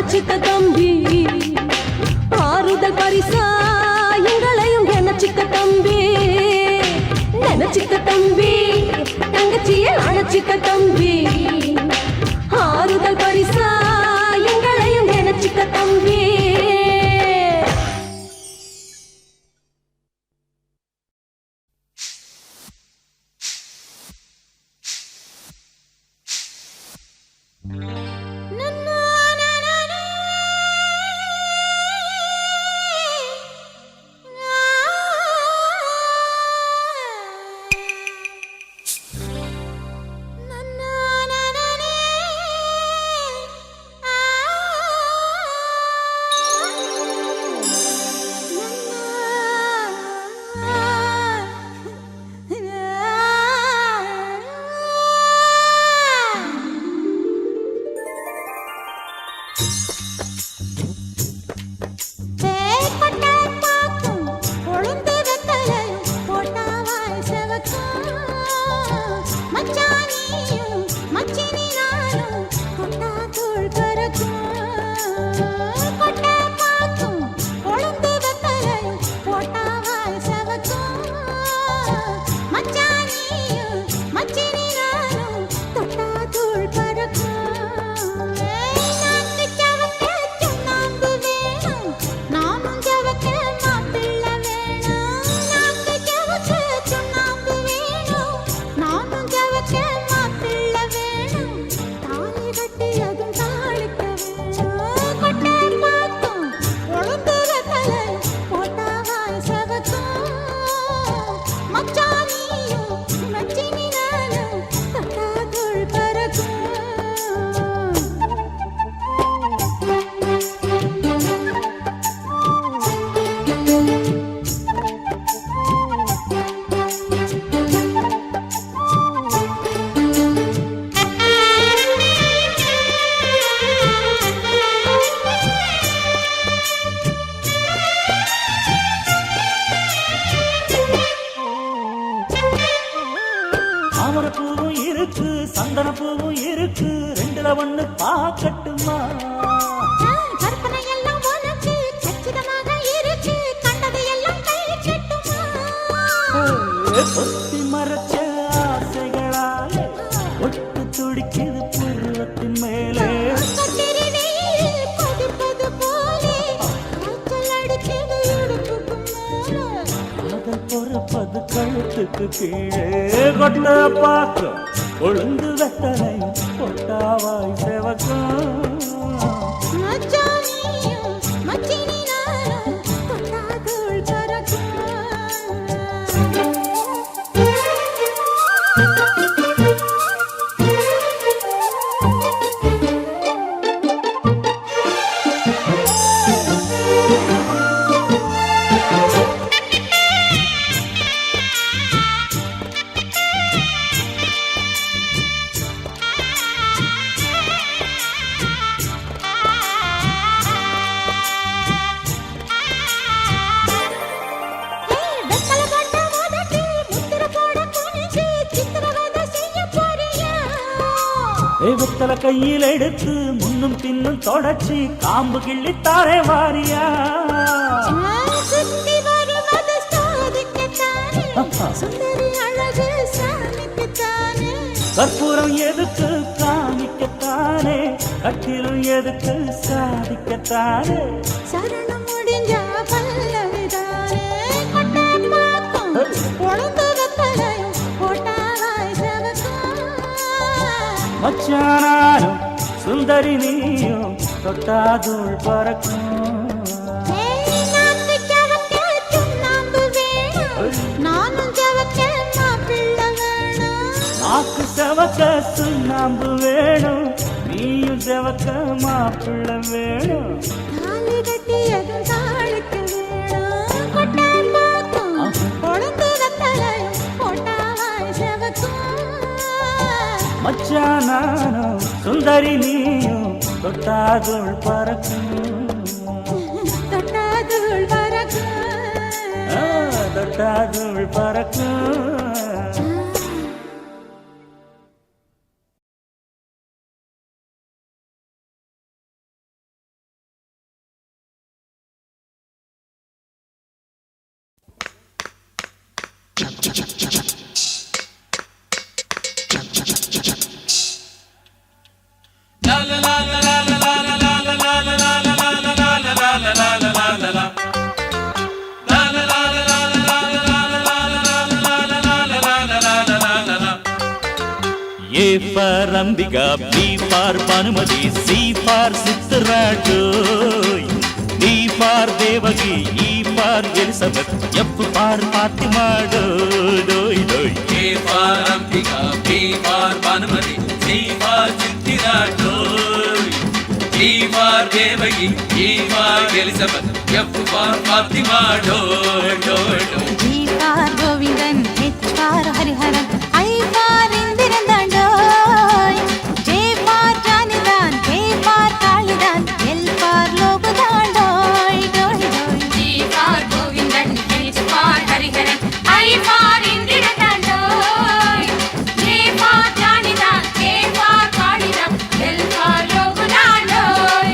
அணைச்சிக்க தம்பி ஆறுதல் பரிசா எங்களையும் நினைச்சிக்க தம்பி நினைச்சிக்க தம்பி தங்கச்சிய அணைச்சிக்க தம்பி ஆறுதல் பரிசா எங்களையும் நினைச்சிக்க தம்பி சந்தனப்பூவும் இருக்கு ரெண்டுல ஒண்ணு பாக்கட்டுமா கற்பனை எல்லாம் உனக்கு கச்சிதமாக இருக்கு கண்டது எல்லாம் கை கட்டுமா பொத்தி மறைச்ச ஆசைகளாலே ஒட்டு துடிக்குது புருவத்தின் மேலே பொறுப்பது கழுத்துக்கு கீழே கொட்ட பாக்கம் ஒழுங்கு வெத்தனை பொட்டாவாய் செவக்கும் வெத்தலை கையில் எடுத்து முன்னும் பின்னும் தொடச்சி காம்பு கிள்ளித்தாரே வாரியா சுத்தி வருவது சாதிக்கத்தானே சுந்தரி அழகு சாமிக்குத்தானே கற்பூரம் எதுக்கு காமிக்கத்தானே கட்டிலும் எதுக்கு சாதிக்கத்தானே சரணம் முடிஞ்ச பல்லவிதானே கொட்டாப்பாக்கும் பொழுது வெத்தலையும் போட்டாவாய் செவக்கும் மச்சானாரும் சுந்தரி நீயும் தொட்டாதூள் பறக்கும் நாக்கு ஜவக்க சுண்ணாம்பு வேணும் நானும் ஜவக்க மாப்பிள்ளை வேணும் நாக்கு செவக்க சுண்ணாம்பு வேணும் நீயும் செவக்க மாப்பிள்ளை வேணும் தாலி கட்டியதும் தாளுக்கு வேணும் கொட்டாப்பாக்கும் பொழுது வெத்தலையும் போட்டாவாய் செவக்கும் மச்சானாரும் சுந்தரி நீயும் தொட்டாதூள் பறக்கும் தொட்டாதுள் பறக்கும் தொட்டாதூள் பறக்கும் A for Ambika, B for Banumati, C for Sittaradoy, D for Devaki, E for Elizabeth, F for Fatima, doy. A for Ambika, B for Banumati, C for Sittaradoy, D for Devaki, E for Elizabeth, F for Fatima, doy. G for Govindan, H for Hariharan, I for Indiran Dandoy, J for Janidan, K for Kalidan, L for Lokudandoy, G for Govindan, H for Hariharan, I for Indiran Dandoy, J for Janidan, K for Kalidan, L for Lokudandoy,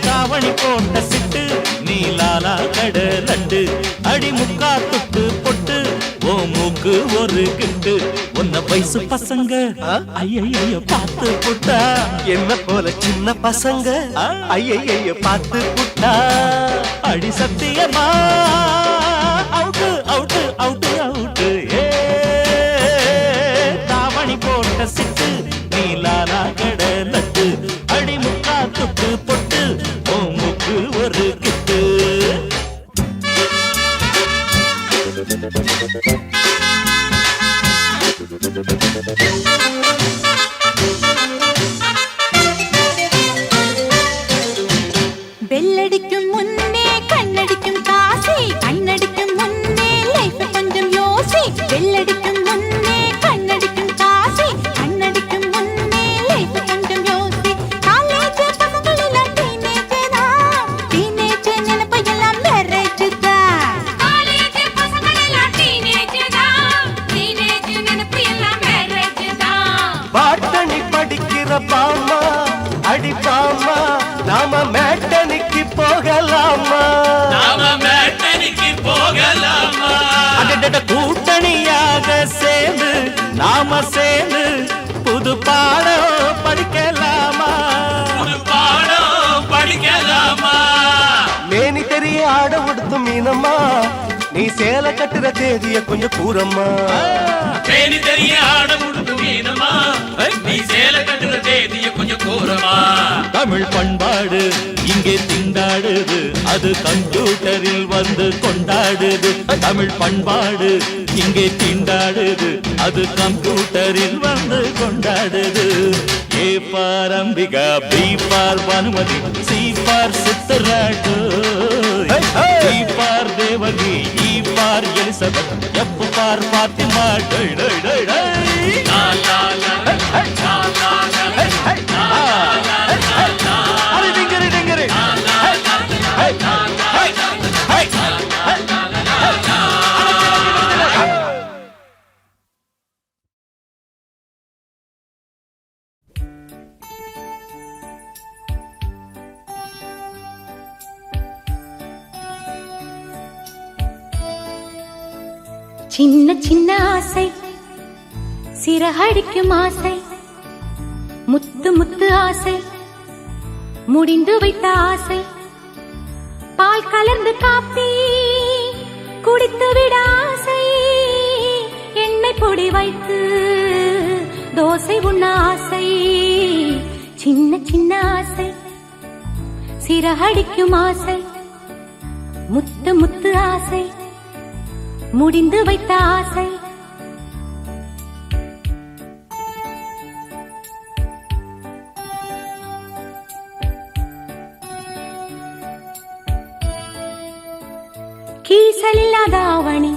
காவணி போட்ட சிட்டு நீலாலா கடலண்டு அடி முக்கா தொட்டு பொட்டு ஓ மூக்கு ஒரு கிட்டு உன்ன வயசு பசங்க ஐயையோ பார்த்து புட்டா என்ன போல சின்ன பசங்க ஐயையோ பார்த்து புட்டா அடி சத்தியமா அவுட்டு அவுட்டு அவுட்டு அவுட்டு ஏ தாவணி போட்ட சிட்டு நீலாலா கடலண்டு அடி முக்கா தொட்டு பொட்டு ஓ மூக்கு ஒரு கிட்டு பெல்லடிக்கும் முன்னே கண்ணடிக்கும் காசி கண்ணடிக்கும் முன்னே லைஃப் கொஞ்சம் யோசி பெல்லடிக்கும் முன்னே கண்ணடிக்கும் காசி கண்ணடிக்கும் முன்னே லைஃப் கொஞ்சம் யோசி காலேஜ் பசங்கள் எல்லாம் டீனேஜ் நினைப்பு எல்லாம் மேரேஜ் தான் காலேஜ் பசங்கள் எல்லாம் டீனேஜ் நினைப்பு எல்லாம் மேரேஜ் தான் பாட்டணி படிக்கிற பாமா அடி பாமா நாம மேட்டனிக்கு போகலாமா நாம மேட்டனிக்கு போகலாமா அடடட கூட்டணியாக சேர்ந்து நாம சேர்ந்து புது பாடம் படிக்கலாமா ஒரு பாடம் படிக்கலாமா மேனி தெரிய ஆட உடுத்தும் மீனம்மா நீ சேலை கட்டுற தேதிய கொஞ்சம் கூறம்மா தேனி தெரிய ஆட முடுத்து மீனமா நீ சேல கட்டுற தேதிய கொஞ்சம் கூறமா தமிழ் பண்பாடு இங்கே திண்டாடுது அது கம்ப்யூட்டரில் வந்து கொண்டாடுது தமிழ் பண்பாடு இங்கே திண்டாடுது அது கம்ப்யூட்டரில் வந்து கொண்டாடுது A for Ambika B for Bhanumathi C for சித்தராடு D for Devaki E for Elizabeth F for Fathima டை டை டை டை லா லா லா லா லா சின்ன சின்ன ஆசை சிறகடிக்கும் ஆசை முத்து முத்து ஆசை முடிந்து வைத்த ஆசை பால் கலந்து காப்பி குடித்து விட ஆசை எண்ணெய் பொடி வைத்து தோசை உண்ண ஆசை சின்ன சின்ன ஆசை சிறகடிக்கும் ஆசை முத்து முத்து ஆசை முடிந்து வைத்த ஆசை கீசலில்லாத ஆவணி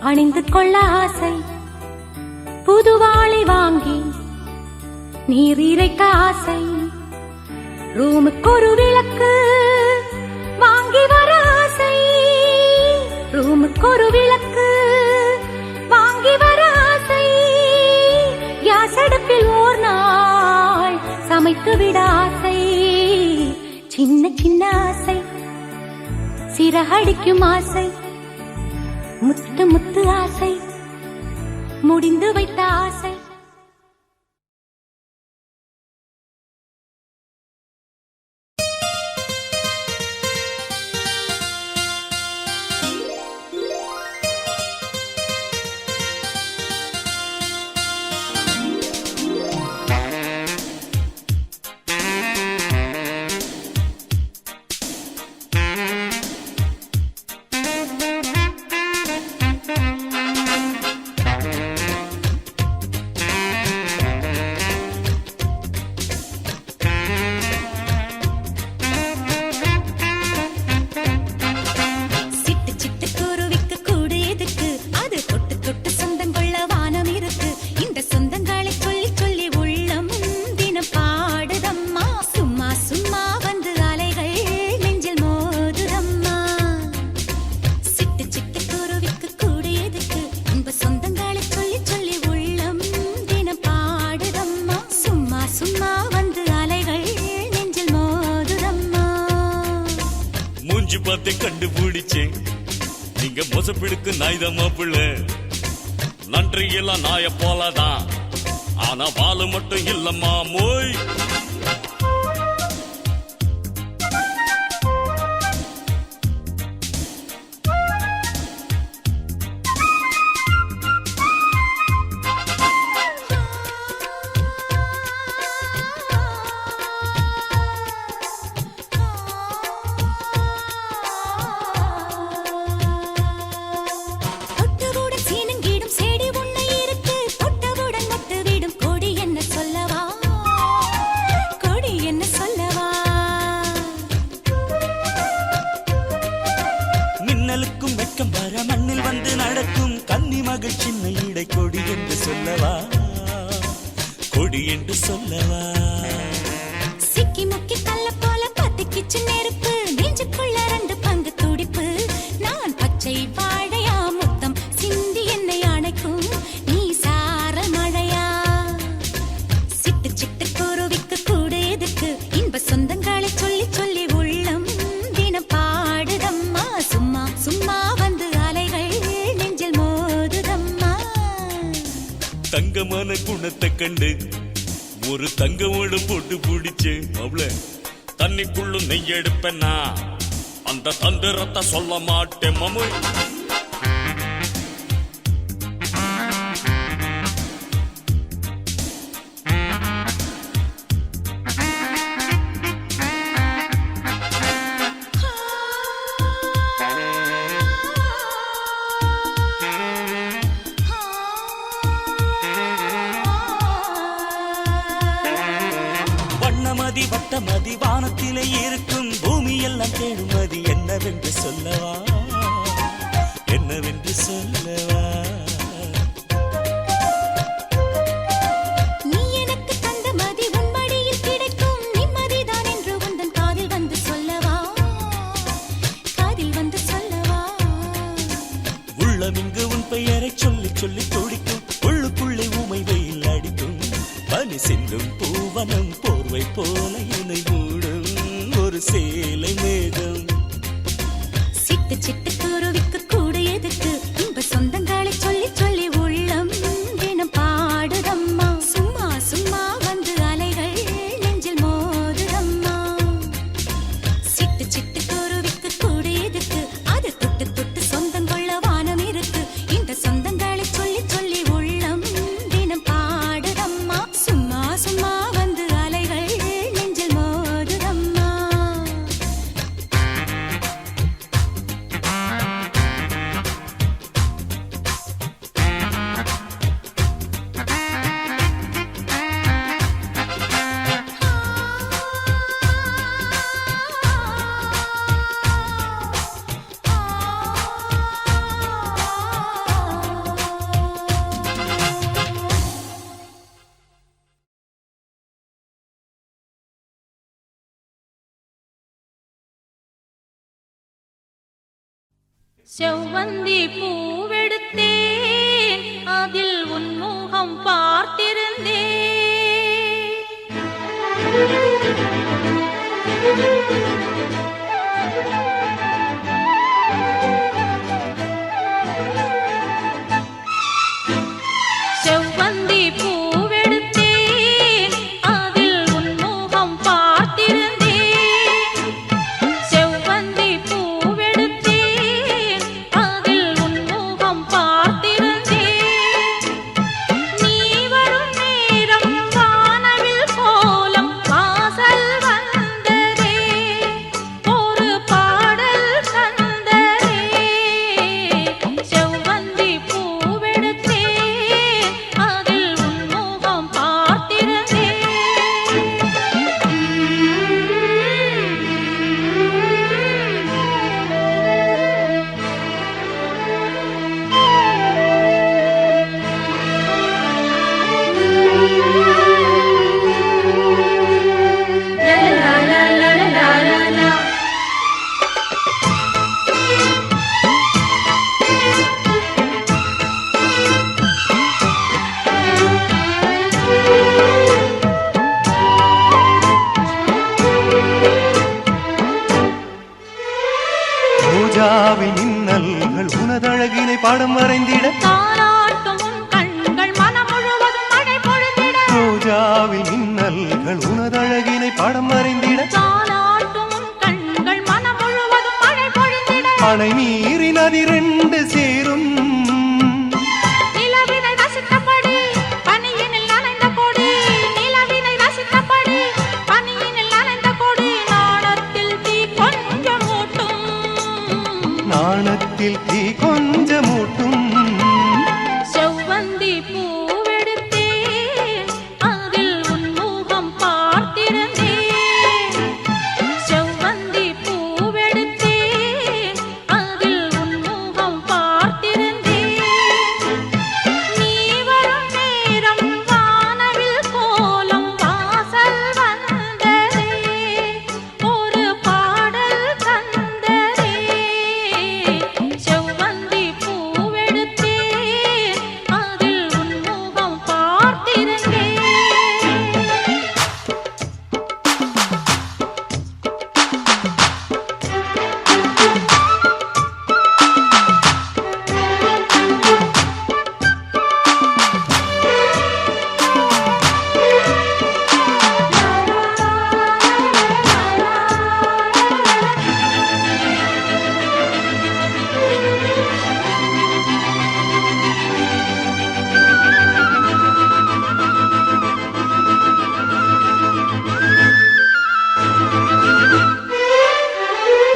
அணிந்து கொள்ள ஆசை புதுவாளை வாங்கி நீர் இறைக்க ஆசை ரூமுக்கு ஒரு விளக்கு வாங்கி வர ஆசை ரூமுக்கு ஒரு விளக்கு வாங்கி வர ஆசை யாசடுப்பில் ஓர் நாள் சமைத்து விட ஆசை சின்ன சின்ன ஆசை சிறகடிக்கும் ஆசை முத்து முத்து ஆசை முடிந்து வைத்த ஆசை கண்டுபிடிச்சேன் நீங்க மோசப்பிடுக்கு நாய்தான் மாப்பிள்ள நன்றி எல்லாம் நாய போலதான் ஆனா பாலு மட்டும் இல்லம்மா மோய் மண்ணில் வந்து நடக்கும் கன்னி மகள் சின்ன இடை கொடி என்று சொல்லவா கொடி என்று சொல்லவா சிக்கி முக்கி கல்ல போல பத்திக்கிச்சு நெருப்பு நெஞ்சுக்குள்ள ரெண்டு பங்கு துடிப்பு நான் பச்சை வாழையா முத்தம் சிந்தி என்னை அணைக்கும் நீ சாரல் மழையா சிட்டு சிட்டு குருவிக்கு கூடு எதுக்கு இன்ப சொந்தங்களை சொல்லி சொல்லி உள்ளம் தினம் பாடுதம்மா சும்மா சும்மா தங்கமான குணத்தை கண்டு ஒரு தங்கமோடு போட்டு பிடிச்சேன் அவள தண்ணிக்குள்ளும் நெய் எடுப்பேன்னா அந்த தந்திரத்தை சொல்ல மாட்டேன் மாமு வட்டமதி வானத்திலே இருக்கும் பூமி எல்லாம் தேடுமதி என்னவென்று சொல்லவா என்னவென்று சொல்லவா நீ எனக்கு தந்த மதி உன்மடியில் கிடைக்கும் நிம்மதிதான் என்று உந்தன் காதில் வந்து சொல்லவா உள்ளமிங்கு உன் பெயரை சொல்லி சொல்லி துடிக்கும் உள்ளுக்குள்ளே ஊமை வெயில் அடிக்கும் பனி சிந்தும் பூவனம் போர்வை போல என்னை மூடும் ஒரு சேலை மேகம் சிட்டு சிட்டு குருவிக்கு கூட எதுக்கு இன்ப சொந்தங்களை சொல்லி சொல்லி உள்ளம் தினம் பாடுதம்மா சும்மா சும்மா வந்து அலைகள் நெஞ்சில் மோதுதம்மா சிட்டு சிட்டு குருவிக்கு கூட எதுக்கு அது தொட்டு தொட்டு சொந்தம் கொள்ள வானம் இருக்கு இந்த சொந்தங்களை சொல்லி சொல்லி உள்ளம் தினம் பாடுதம்மா சும்மா சும்மா வந்து அலைகள் நெஞ்சில் மோதுதம்மா செவ்வந்தி பூவெடுத்தேன் அதில் உன் முகம் பார்த்திருந்தேன் செவ்வந்தி பூவெடுத்தேன் அதில் உன் முகம் பார்த்திருந்தேன் செவ்வந்தி பூவெடுத்தேன் அதில் உன் முகம் பார்த்திருந்தேன் நீ வரும் நேரம் வானவில் கோலம் வாசல் வந்ததே ஒரு பாடல் தந்ததே செவ்வந்தி பூவெடுத்தேன் அதில் உன் முகம் பார்த்திருந்தேன் ரோஜாவில் மின்னல்கள் உனதழகினை பாடம் வரைந்திட தாலாட்டும் உன் கண்கள் மனம் முழுவதும் மழை பொழிந்திட ரோஜாவில் மின்னல்கள் உனதழகினை பாடம் வரைந்திட தாலாட்டும் உன் கண்கள் மனம் முழுவதும் மழை பொழிந்திட அணை மீறி நதி ரெண்டு சேரும் நிலவினை ரசித்தபடி பனியினில் நனைந்த கொடி நிலவினை ரசித்தபடி பனியினில் நனைந்த கொடி நாணத்தில் தீ கொஞ்சம் மூட்டும் நாணத்தில் தீ கொஞ்சமூட்டும் செவ்வந்தி பூவெடுத்தேன் அதில் உன் முகம் பார்த்திருந்தேன் செவ்வந்தி பூவெடுத்தேன் அதில் உன் முகம் பார்த்திருந்தேன் நீ வரும் நேரம் வானவில் கோலம் வாசல் வந்ததே ஒரு பாடல் தந்ததே செவ்வந்தி பூவெடுத்தேன் அதில் உன் முகம் பார்த்திருந்தேன்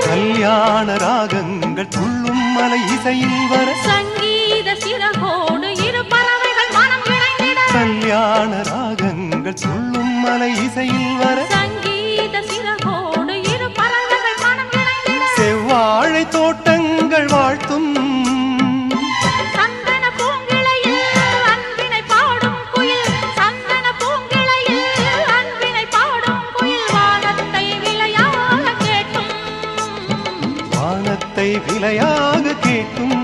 கல்யாண ராகங்கள் துள்ளும் மலை இசையில் வர சங்கீத சிறகோடு இரு பறவைகள் மனம் இணைந்திட கல்யாண ராகங்கள் துள்ளும் மலை இசையில் வர சங்கீத சிறகோடு இரு பறவைகள் மனம் இணைந்திட செவ்வாழை தோட்டங்கள் வாழ்த்தும் சந்தன பூங்கிளையில் அன்பினை பாடும் குயில் சந்தன பூங்கிளையில் அன்பினை பாடும் குயில் வானத்தை விளையாக கேட்டும் வானத்தை விலையாக கேட்கும்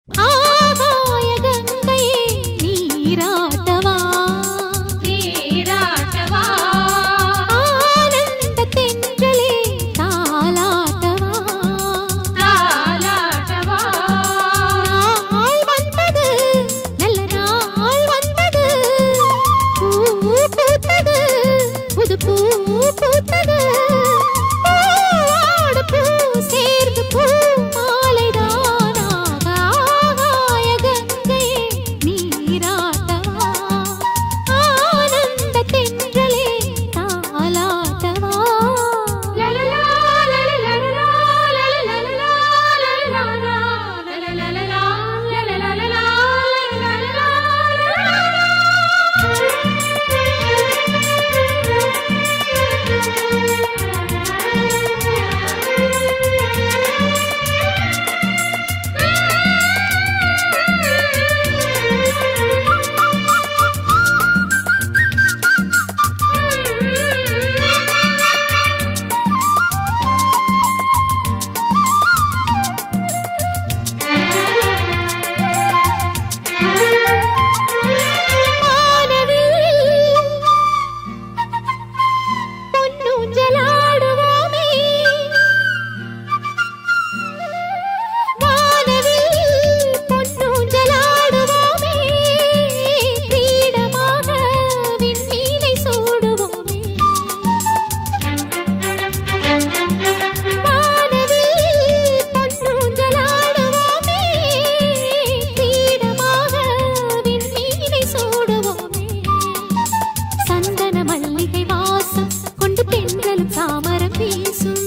ஆகாய கங்கையே நீராட்டவா ஆனந்த தென்றலே தாலாட்டவா நாள் வந்தது நல்ல நாள் வந்தது பூ பூத்தது புது பூ பூத்தது பூவோடு பூ சேர்ந்து பூ மாலைதானாக ஆகாய கங்கையே நீராட்டவா ஆனந்த தென்றலே தாலாட்டவா பொன்னூஞ்சலாடுவோமே வானவில் பொன்னூஞ்சலாடுவோமே கிரீடமாக விண்மீனை சூடுவோமே வானவில் பொன்னூஞ்சலாடுவோமே கிரீடமாக விண்மீனை சூடுவோமே சந்தன மல்லிகை வாசம் கொண்டு தென்றலும் தாமரம் வீசும்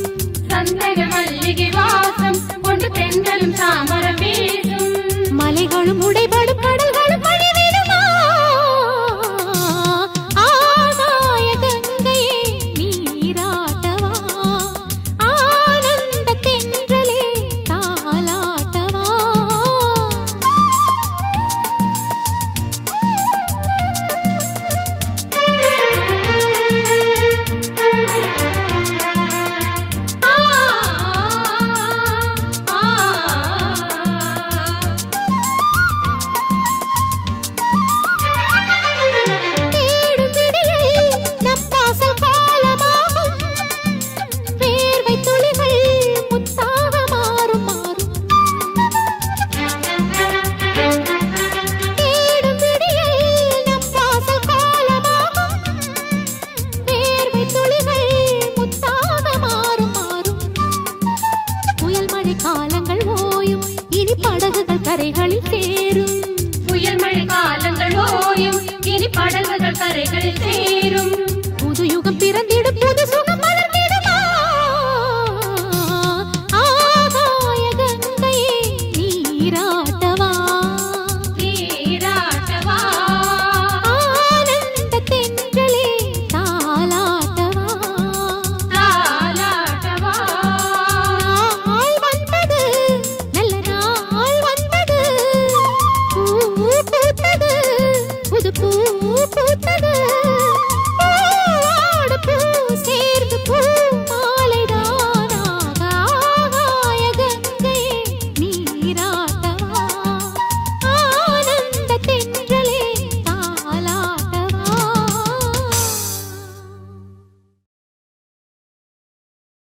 மலைகளும் உடைபடும் கடல்களும் வழிவிடுமா ஆகாய கங்கையே நீராட்டவா ஆனந்த தென்றலே தாலாட்டவா தேடும் விடியல் நம் வாசல் கோலமாகும் வேர்வை துளிகள் முத்தாக மாறும் தேடும் விடியல் நம் வாசல் கோலமாகும் வேர்வை துளிகள் முத்தாக மாறும் புயல் மழை காலங்கள் ஓயும் இனி படகுகள் கரைகளில் சேரும் கரைகளில் சேரும் புது யுகம் பிறந்திடும் புது சுகம் மலர்ந்திடுமா ஆகாய கங்கையே நீராட்டவா ஆனந்த தென்றலே தாலாட்டவா நாள் வந்தது நல்ல நாள் வந்தது பூ பூத்தது புது பூ பூத்தது